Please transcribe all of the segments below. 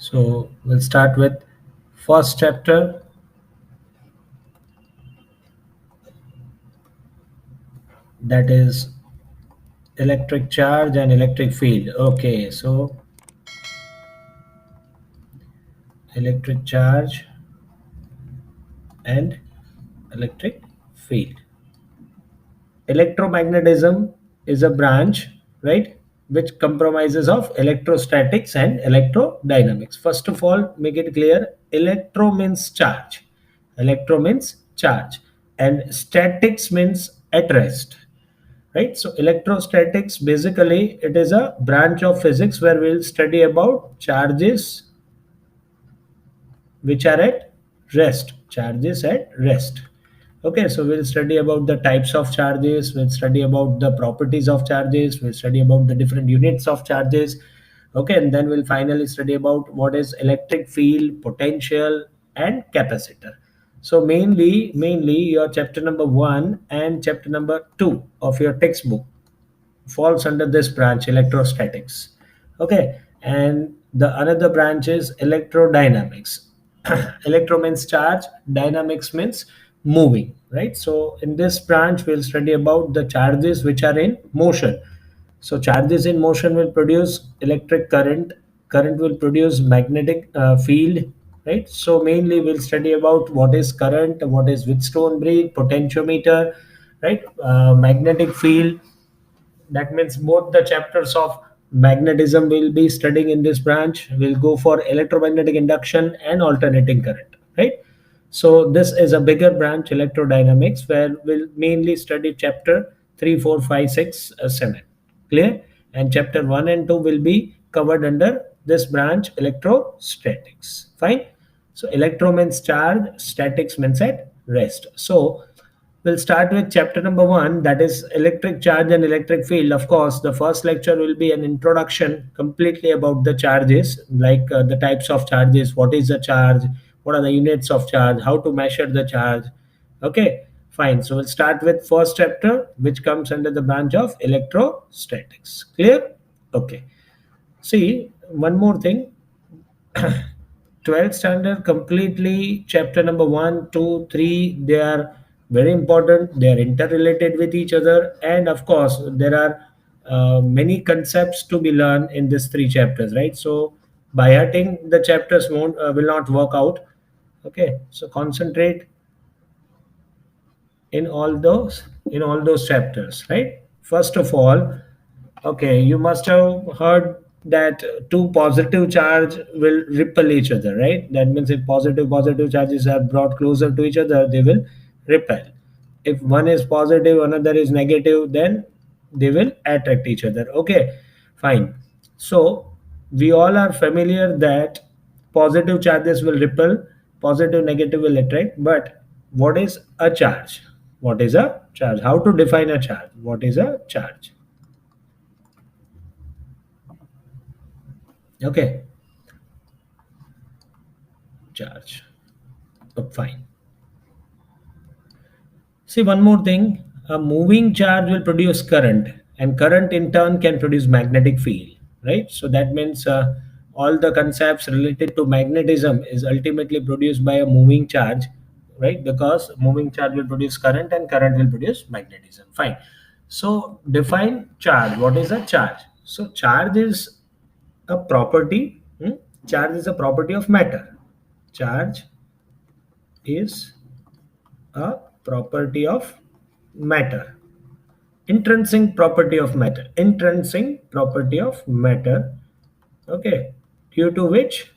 So we'll start with first chapter, that is electric charge and electric field. Okay, so electric charge and electric field. Electromagnetism is a branch, right, which compromises of electrostatics and electrodynamics. First of all, make it clear, electro means charge. Electro means charge and statics means at rest. Right, so electrostatics, basically it is a branch of physics where we'll study about charges which are at rest. Charges at rest. Okay, so we'll study about the types of charges, we'll study about the properties of charges, we'll study about the different units of charges. Okay, and then we'll finally study about what is electric field, potential and capacitor. So mainly your chapter number 1 and chapter number 2 of your textbook falls under this branch, electrostatics. Okay, and the another branch is electrodynamics. Electro means charge, dynamics means moving, right? So in this branch we'll study about the charges which are in motion. So charges in motion will produce electric current, current will produce magnetic field, right? So mainly we'll study about what is current, what is Wheatstone bridge, potentiometer, right? Magnetic field. That means both the chapters of magnetism we'll be studying in this branch. We'll go for electromagnetic induction and alternating current, right? So this is a bigger branch, electrodynamics, where we'll mainly study chapter 3, 4, 5, 6, 7. Clear? And chapter 1 and 2 will be covered under this branch, electrostatics. Fine. So electro means charge, statics means at rest. So we'll start with chapter number 1, that is electric charge and electric field. Of course, the first lecture will be an introduction completely about the charges, like the types of charges, what is a charge, what are the units of charge, how to measure the charge. Okay, fine. So we'll start with first chapter, which comes under the branch of electrostatics. Clear? Okay. See, one more thing. 12th standard completely chapter number 1, 2, 3, they are very important, they are interrelated with each other, and of course there are many concepts to be learned in these 3 chapters, right? So by hurting the chapters won't will not work out. Okay, so concentrate in all those chapters, right? First of all, okay, you must have heard that two positive charge will repel each other, right? That means if positive charges are brought closer to each other, they will repel. If one is positive, another is negative, then they will attract each other. Okay, fine. So we all are familiar that positive charges will repel, positive, negative will attract. But what is a charge? What is a charge? How to define a charge? What is a charge? Okay, charge. Oh, fine. See, one more thing, a moving charge will produce current, and current in turn can produce magnetic field, right? So that means all the concepts related to magnetism is ultimately produced by a moving charge, right? Because moving charge will produce current and current will produce magnetism. Fine. So define charge. What is a charge? So charge is a property. Charge is a property of matter. Charge is a property of matter. Intrinsic property of matter. Intrinsic property of matter. Okay, due to which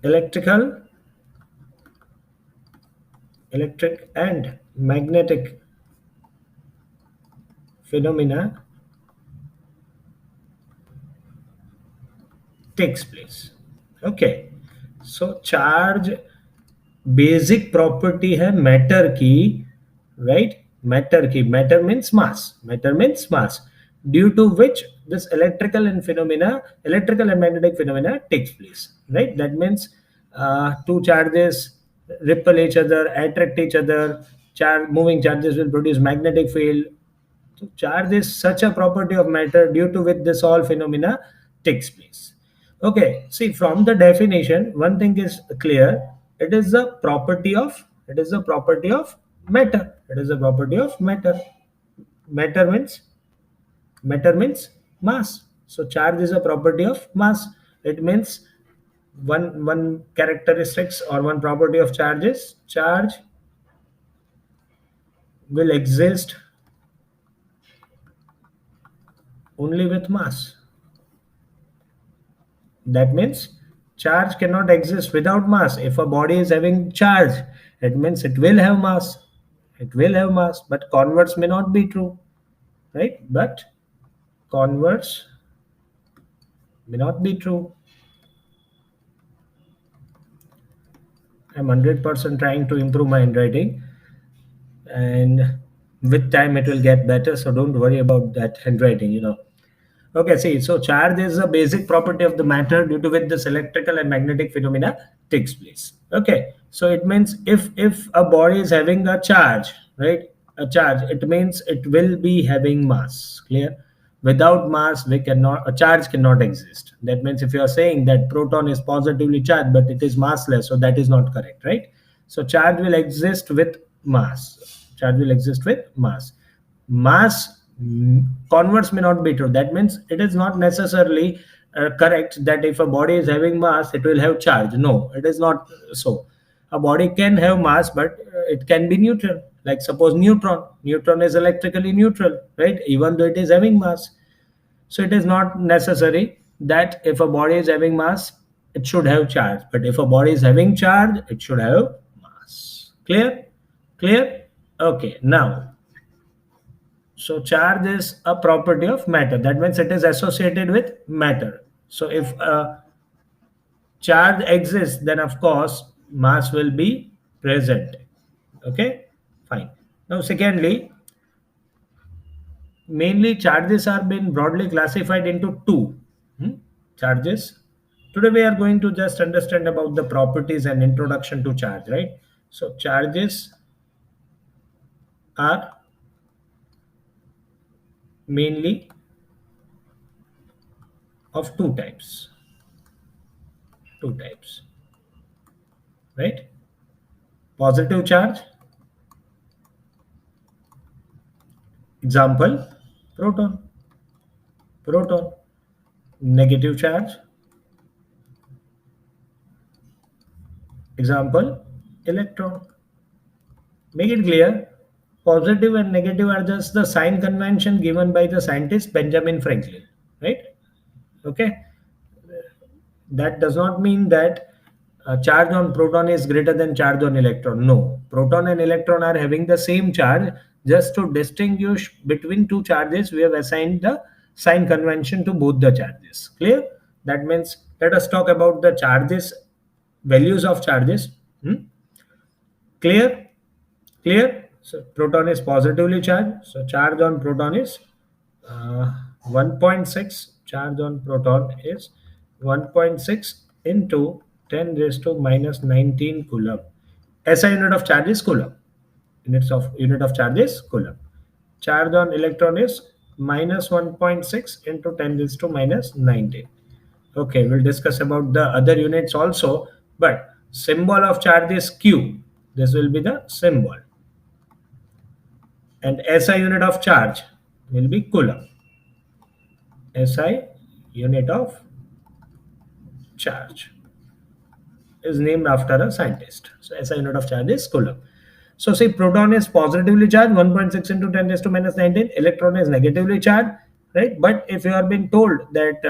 electric and magnetic phenomena takes place. Okay, so charge basic property है matter की, right? Matter की, matter means mass, due to which this electrical and magnetic phenomena takes place, right? That means two charges repel each other, attract each other. Moving charges will produce magnetic field. So charge is such a property of matter due to which this all phenomena takes place. Okay, see, from the definition, one thing is clear. It is a property of matter. It is a property of matter. Matter means matter means mass. So charge is a property of mass. It means one characteristics or one property of charge is charge will exist only with mass. That means charge cannot exist without mass. If a body is having charge, it means it will have mass. It will have mass, but converse may not be true, right? But converse may not be true. I'm 100% trying to improve my handwriting, and with time it will get better. So don't worry about that handwriting. Okay, see, so charge is a basic property of the matter due to which this electrical and magnetic phenomena takes place. Okay, so it means if a body is having a charge, right, a charge, it means it will be having mass. Clear? Without mass, a charge cannot exist. That means if you are saying that proton is positively charged but it is massless, so that is not correct, right? So charge will exist with mass. Charge will exist with mass. Mass converse may not be true. That means it is not necessarily correct that if a body is having mass, it will have charge. No, it is not so. A body can have mass, but it can be neutral. Like suppose neutron. Neutron is electrically neutral, right? Even though it is having mass. So it is not necessary that if a body is having mass, it should have charge. But if a body is having charge, it should have mass. Clear? Clear? Okay. Now, so charge is a property of matter. That means it is associated with matter. So if a charge exists, then of course mass will be present. Okay, fine. Now, secondly, mainly charges are been broadly classified into two charges. Today we are going to just understand about the properties and introduction to charge, right? So charges are mainly of two types. Two types, right? Positive charge, example, proton. Proton. Negative charge, example, electron. Make it clear. Positive and negative are just the sign convention given by the scientist Benjamin Franklin, right? Okay. That does not mean that charge on proton is greater than charge on electron. No, proton and electron are having the same charge. Just to distinguish between two charges, we have assigned the sign convention to both the charges. Clear? That means let us talk about the charges, values of charges. Clear? Clear? So proton is positively charged. So charge on proton is 1.6. Charge on proton is 1.6 into 10 raised to minus 19 coulomb. SI unit of charge is coulomb. Unit of charge is coulomb. Charge on electron is minus 1.6 into 10 raised to minus 19. Okay, we'll discuss about the other units also, but symbol of charge is Q. This will be the symbol. And SI unit of charge will be coulomb. SI unit of charge is named after a scientist. So SI unit of charge is coulomb. So say proton is positively charged 1.6 into 10 raised to minus 19. Electron is negatively charged, right? But if you are being told that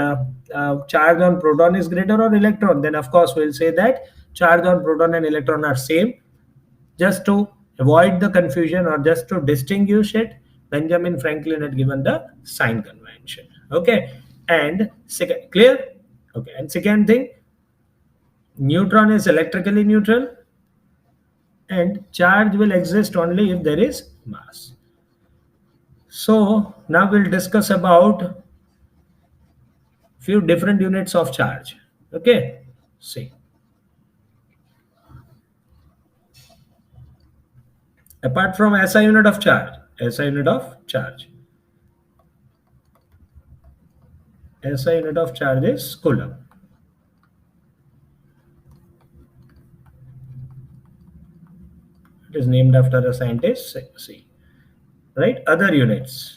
charge on proton is greater or electron, then of course we'll say that charge on proton and electron are same. Just to avoid the confusion or just to distinguish it, Benjamin Franklin had given the sign convention. Okay, and second, clear? Okay, and second thing, neutron is electrically neutral and charge will exist only if there is mass. So now we'll discuss about few different units of charge. Okay, see. Apart from SI unit of charge, SI unit of charge. SI unit of charge is Coulomb. It is named after a scientist, C. Right? Other units.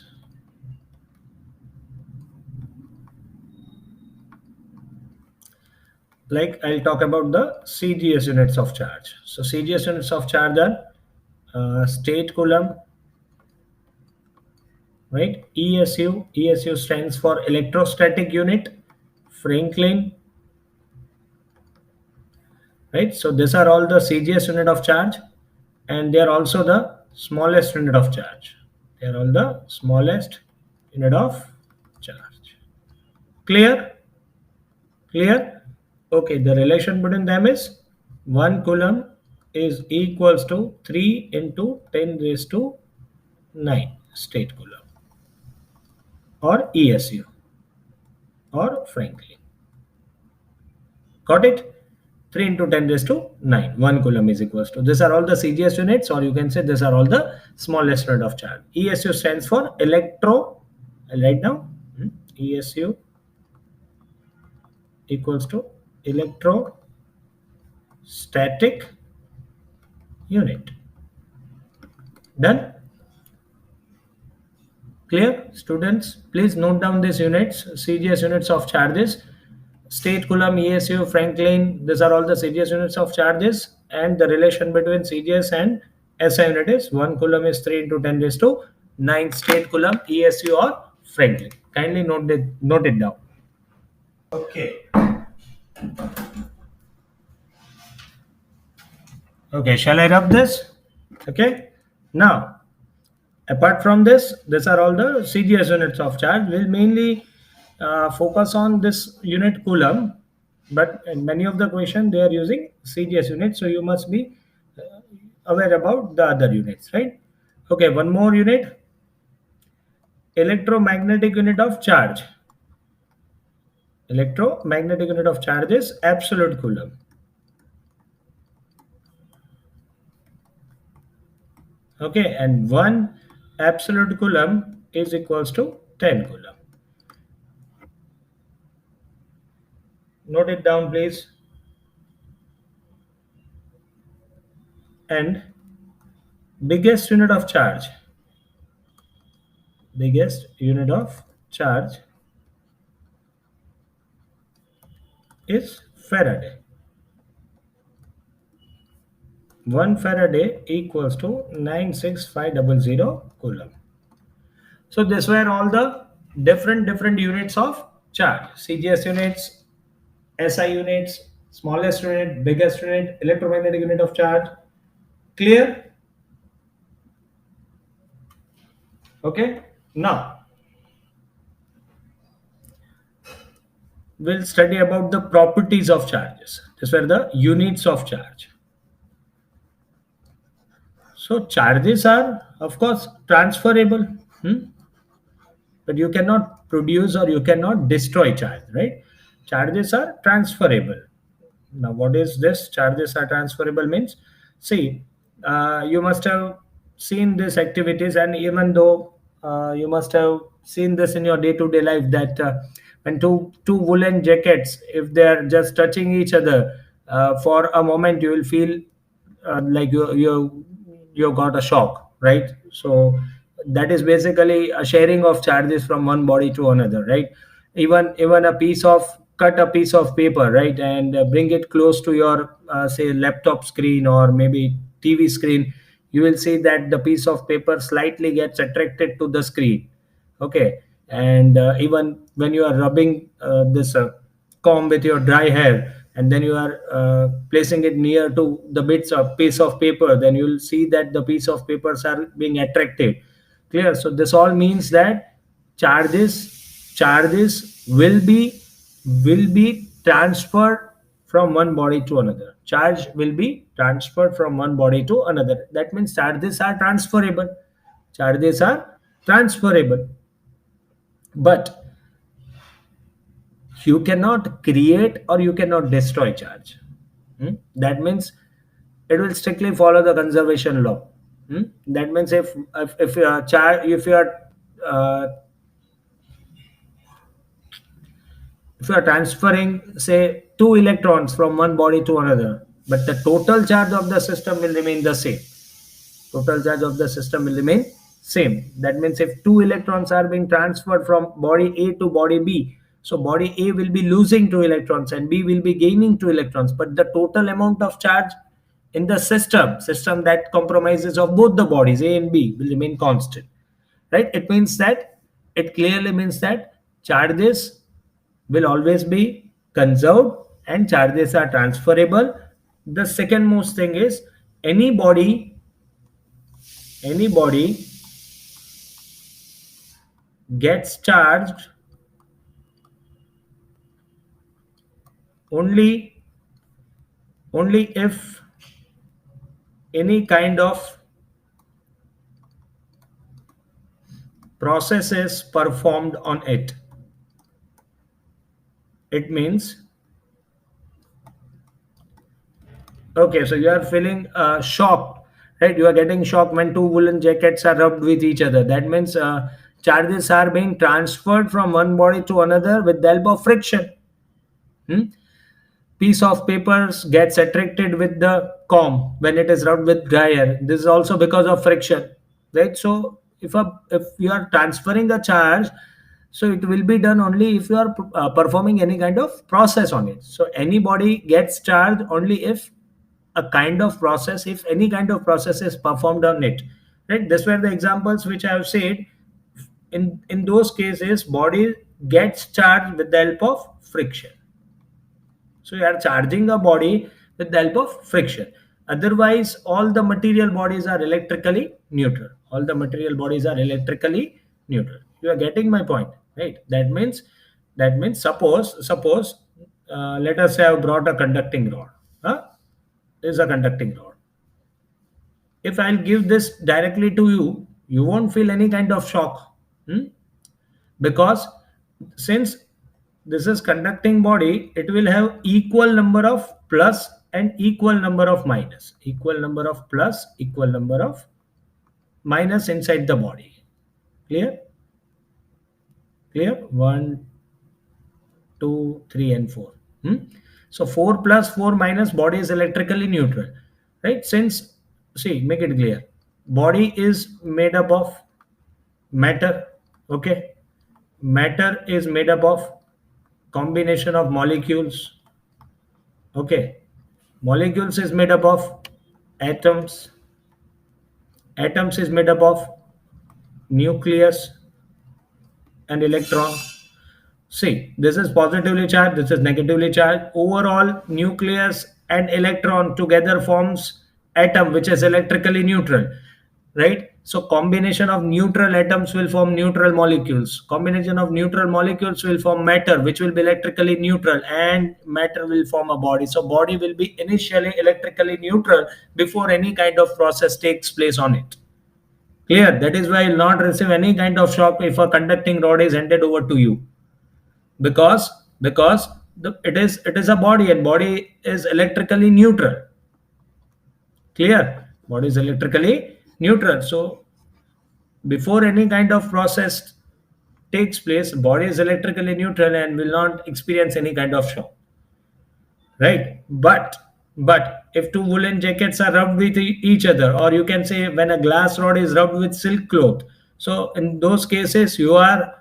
Like I'll talk about the Cgs units of charge. So Cgs units of charge are state Coulomb, right? ESU stands for electrostatic unit, Franklin, right? So these are all the Cgs unit of charge, and they are also the smallest unit of charge. They are all the smallest unit of charge. Clear? Clear? Okay, the relation between them is 1 coulomb is equals to 3 into 10 raised to 9 state coulomb or ESU or Franklin. Got it? 3 into 10 raised to 9. 1 coulomb is equals to. These are all the CGS units, or you can say these are all the smallest unit of charge. ESU stands for electro. I'll write down. ESU equals to electrostatic unit. Done? Clear? Students, please note down these units, CGS units of charges. State Coulomb, ESU, Franklin, these are all the CGS units of charges, and the relation between CGS and SI unit is 1 coulomb is 3 into 10 raised to 9 state Coulomb, ESU or Franklin. Kindly note it down. Okay. Okay, shall I rub this? Okay. Now, apart from this, these are all the CGS units of charge. We'll mainly focus on this unit Coulomb, but in many of the question they are using CGS units, so you must be aware about the other units, right? Okay, one more unit, electromagnetic unit of charge. Electromagnetic unit of charge is absolute Coulomb. Okay, and 1 absolute Coulomb is equals to 10 Coulomb. Note it down, please. And biggest unit of charge is Faraday. 1 Faraday equals to 96500 Coulomb. So these were all the different units of charge. CGS units, SI units, smallest unit, biggest unit, electromagnetic unit of charge. Clear? Okay. Now we'll study about the properties of charges. These were the units of charge. So charges are, of course, transferable, but you cannot produce or you cannot destroy charge, right? Charges are transferable. Now, what is this? Charges are transferable means, see, you must have seen these activities, and even though you must have seen this in your day-to-day life, that when two woolen jackets, if they are just touching each other for a moment, you will feel like you got a shock, right? So that is basically a sharing of charges from one body to another, right? Even a piece of cut a piece of paper, right, and bring it close to your say laptop screen or maybe TV screen, you will see that the piece of paper slightly gets attracted to the screen. Okay, and even when you are rubbing this comb with your dry hair, and then you are placing it near to the bits of piece of paper, then you will see that the piece of papers are being attracted. Clear? So this all means that charges will be transferred from one body to another. Charge will be transferred from one body to another. That means charges are transferable. Charges are transferable. But you cannot create or you cannot destroy charge. That means it will strictly follow the conservation law. That means if you are if you are transferring, say, two electrons from one body to another, but the total charge of the system will remain the same. Total charge of the system will remain same. That means if two electrons are being transferred from body A to body B, so body A will be losing two electrons and B will be gaining two electrons, but the total amount of charge in the system that compromises of both the bodies A and B will remain constant, right? It clearly means that charges will always be conserved and charges are transferable. The second most thing is anybody gets charged only if any kind of process is performed on it. It means, okay, so you are feeling shock, right? You are getting shock when two woolen jackets are rubbed with each other. That means charges are being transferred from one body to another with the help of friction. Hmm? Piece of papers gets attracted with the comb when it is rubbed with dryer. This is also because of friction, right? So if you are transferring a charge, so it will be done only if you are performing any kind of process on it. So anybody gets charged only if any kind of process is performed on it, right? These were the examples which I have said. In those cases, body gets charged with the help of friction. So you are charging a body with the help of friction. Otherwise, all the material bodies are electrically neutral. All the material bodies are electrically neutral. You are getting my point, right? That means suppose let us say I have brought a conducting rod. Huh? This is a conducting rod. If I'll give this directly to you, you won't feel any kind of shock. Hmm? Because since this is conducting body, it will have equal number of plus and equal number of minus, equal number of plus, equal number of minus inside the body. Clear 1, 2, 3 and 4. So 4 plus 4 minus, body is electrically neutral, right? Since, see, make it clear, body is made up of matter. Okay, matter is made up of combination of molecules. Okay, molecules is made up of atoms. Atoms is made up of nucleus and electron. See, this is positively charged, this is negatively charged. Overall, nucleus and electron together forms atom, which is electrically neutral, right? So combination of neutral atoms will form neutral molecules. Combination of neutral molecules will form matter, which will be electrically neutral, and matter will form a body. So body will be initially electrically neutral before any kind of process takes place on it. Clear? That is why you will not receive any kind of shock if a conducting rod is handed over to you, because it is a body and body is electrically neutral. Clear? Body is electrically neutral. So before any kind of process takes place, body is electrically neutral and will not experience any kind of shock, right? But if two woolen jackets are rubbed with each other, or you can say when a glass rod is rubbed with silk cloth, so in those cases you are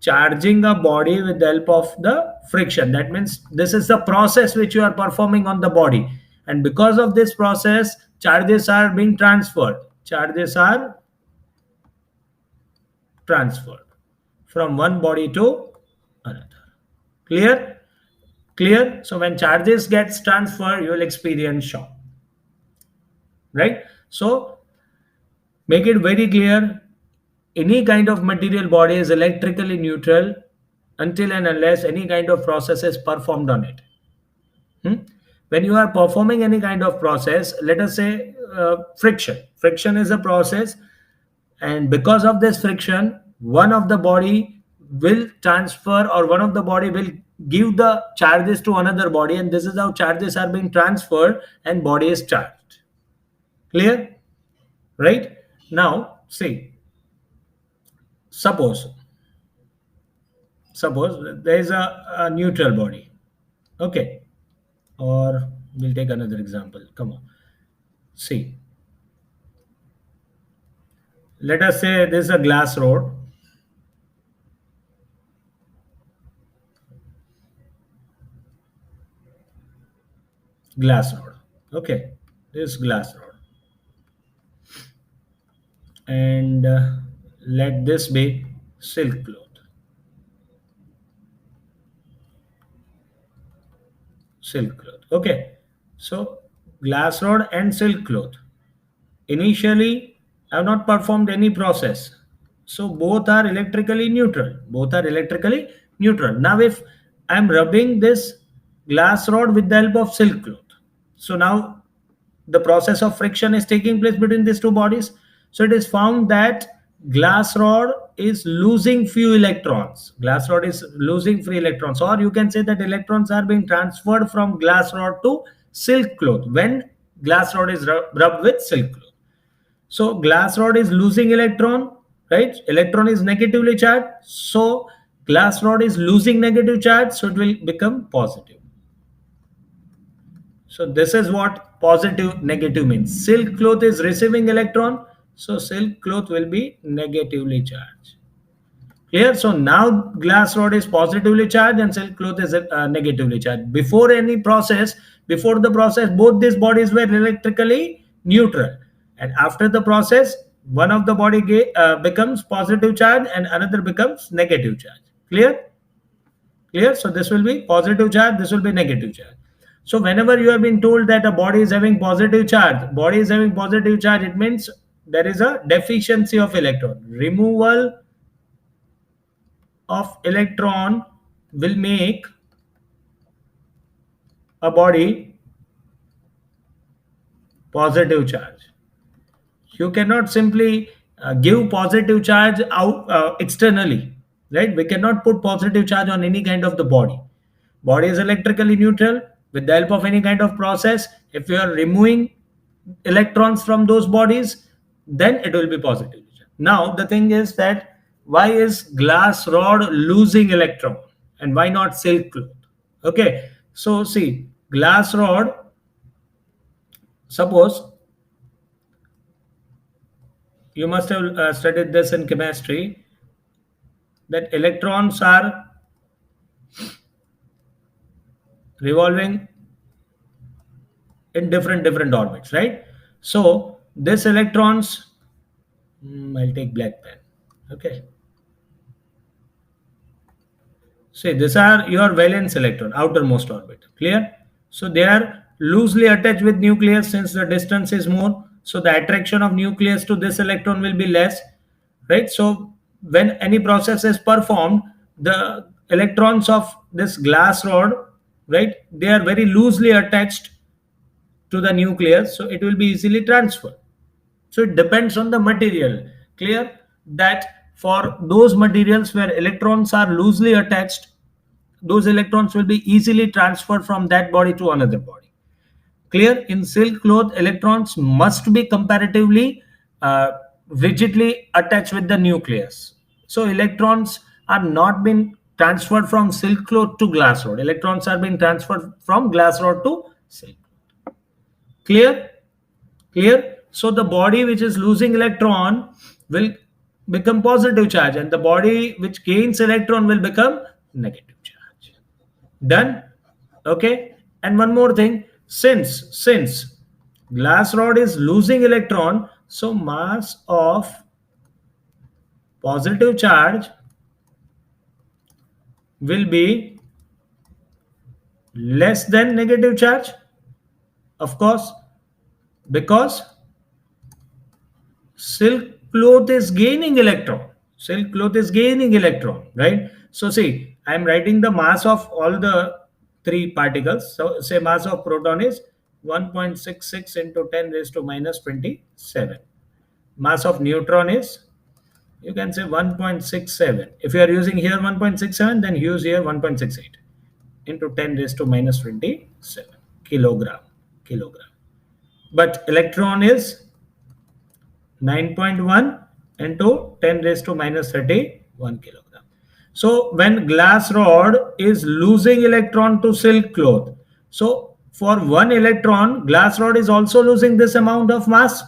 charging a body with the help of the friction. That means this is the process which you are performing on the body, and because of this process, charges are being transferred. Charges are transferred from one body to another. Clear? So when charges gets transferred, you will experience shock, right? So make it very clear, any kind of material body is electrically neutral until and unless any kind of process is performed on it. When you are performing any kind of process, let us say friction is a process, and because of this friction, one of the body will transfer, or one of the body will give the charges to another body, and this is how charges are being transferred and body is charged. Clear? Right? Now see, suppose suppose there is a neutral body, okay, or we'll take another example. Come on, see, let us say this is a glass rod, okay, this glass rod, and let this be silk cloth. Silk cloth. Okay. So glass rod and silk cloth. Initially, I have not performed any process. So both are electrically neutral. Both are electrically neutral. Now, if I am rubbing this glass rod with the help of silk cloth, so now the process of friction is taking place between these two bodies. So it is found that glass rod is losing few electrons. Glass rod is losing free electrons, or you can say that electrons are being transferred from glass rod to silk cloth when glass rod is rubbed with silk cloth. So glass rod is losing electron, right? Electron is negatively charged. So glass rod is losing negative charge, so it will become positive. So this is what positive negative means. Silk cloth is receiving electron, so silk cloth will be negatively charged. Clear? So now glass rod is positively charged and silk cloth is negatively charged. Before the process, both these bodies were electrically neutral. And after the process, one of the body becomes positive charge and another becomes negative charge. Clear? Clear? So this will be positive charge, this will be negative charge. So whenever you have been told that a body is having positive charge, it means there is a deficiency of electron. Removal of electron will make a body positive charge. You cannot simply give positive charge out externally, right? We cannot put positive charge on any kind of the body. Body is electrically neutral. With the help of any kind of process, if you are removing electrons from those bodies, then it will be positive. Now the thing is that why is glass rod losing electron and why not silk cloth? Okay, so see, glass rod, suppose you must have studied this in chemistry, that electrons are revolving in different orbits, right? So this electrons, I'll take black pen. Okay, see, these are your valence electron, outermost orbit. Clear? So they are loosely attached with nucleus since the distance is more. So the attraction of nucleus to this electron will be less, right? So when any process is performed, the electrons of this glass rod, right, they are very loosely attached to the nucleus, so it will be easily transferred. So it depends on the material. Clear? That for those materials where electrons are loosely attached, those electrons will be easily transferred from that body to another body. Clear? In silk cloth, electrons must be comparatively rigidly attached with the nucleus. So electrons are not being transferred from silk cloth to glass rod. Electrons are being transferred from glass rod to silk. Clear? Clear? So the body which is losing electron will become positive charge and the body which gains electron will become negative charge. Done? Okay. And one more thing, since glass rod is losing electron, so mass of positive charge will be less than negative charge, of course, because silk cloth is gaining electron. Silk cloth is gaining electron, right? So see, I am writing the mass of all the three particles. So say mass of proton is 1.66 into 10 raised to minus 27. Mass of neutron is, you can say 1.67. If you are using here 1.67, then use here 1.68 into 10 raised to minus 27 kilogram. But electron is 9.1 into 10 raised to minus 31 kilogram. So when glass rod is losing electron to silk cloth, so for one electron, glass rod is also losing this amount of mass.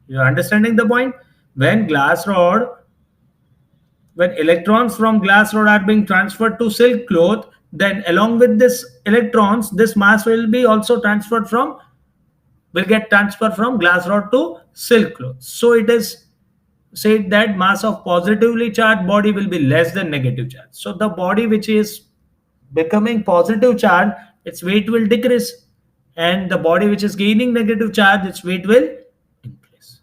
You're understanding the point? When glass rod, when electrons from glass rod are being transferred to silk cloth, then along with this electrons, this mass will be also transferred from, will get transferred from glass rod to silk cloth. So it is said that mass of positively charged body will be less than negative charge. So the body which is becoming positive charge, its weight will decrease, and the body which is gaining negative charge, its weight will increase.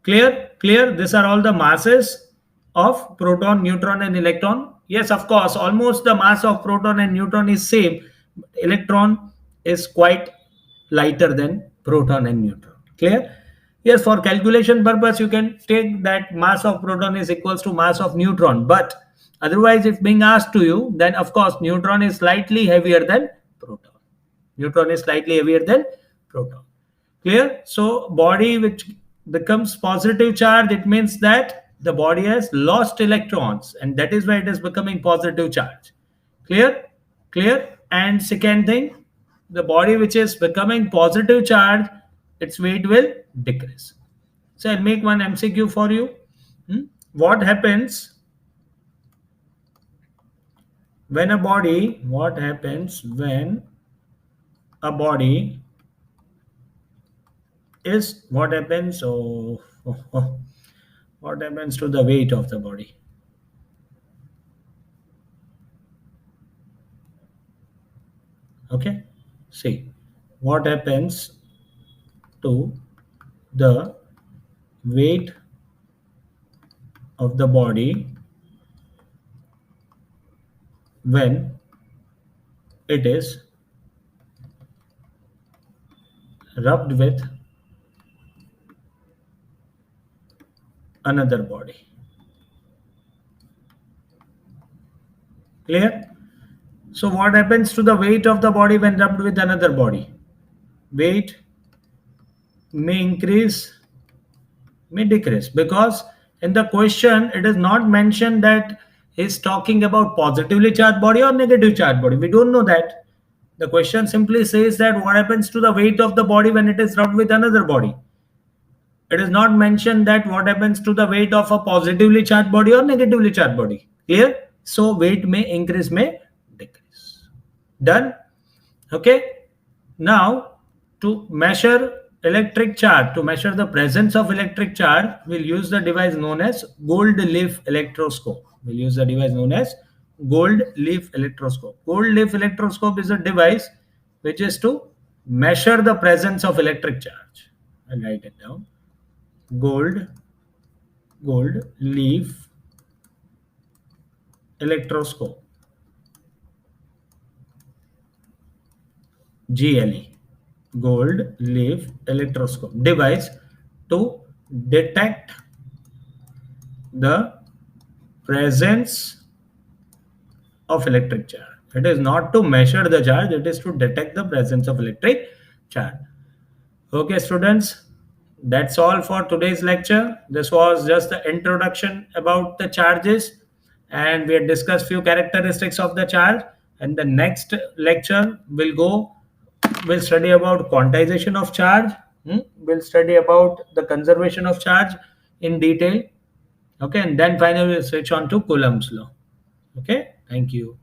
Clear? These are all the masses of proton, neutron, and electron. Yes, of course, almost the mass of proton and neutron is same. Electron is quite lighter than proton and neutron. Clear? Yes, for calculation purpose, you can take that mass of proton is equals to mass of neutron. But otherwise, if being asked to you, then of course, neutron is slightly heavier than proton. Neutron is slightly heavier than proton. Clear? So body which becomes positive charge, it means that the body has lost electrons, and that is why it is becoming positive charge. Clear? And second thing, the body which is becoming positive charge, its weight will decrease. So I'll make one MCQ for you. What happens when a body, what happens when a body is, what happens, what happens to the weight of the body? Okay, see what happens to the weight of the body when it is rubbed with another body. Clear? So what happens to the weight of the body when rubbed with another body? Weight may increase, may decrease, because in the question it is not mentioned that he's talking about positively charged body or negative charged body. We don't know that. The question simply says that what happens to the weight of the body when it is rubbed with another body. It is not mentioned that what happens to the weight of a positively charged body or negatively charged body. Clear? So weight may increase, may decrease. Done? Okay. Now to measure electric charge, to measure the presence of electric charge, we'll use the device known as gold leaf electroscope. We'll use the device known as gold leaf electroscope. Gold leaf electroscope is a device which is to measure the presence of electric charge. I'll write it down. Gold leaf electroscope, GLE, gold leaf electroscope device to detect the presence of electric charge. It is not to measure the charge, it is to detect the presence of electric charge. Okay, students, that's all for today's lecture. This was just the introduction about the charges, and we had discussed few characteristics of the charge. And the next lecture we'll study about quantization of charge. We'll study about the conservation of charge in detail. Okay, and then finally we'll switch on to Coulomb's law. Okay, thank you.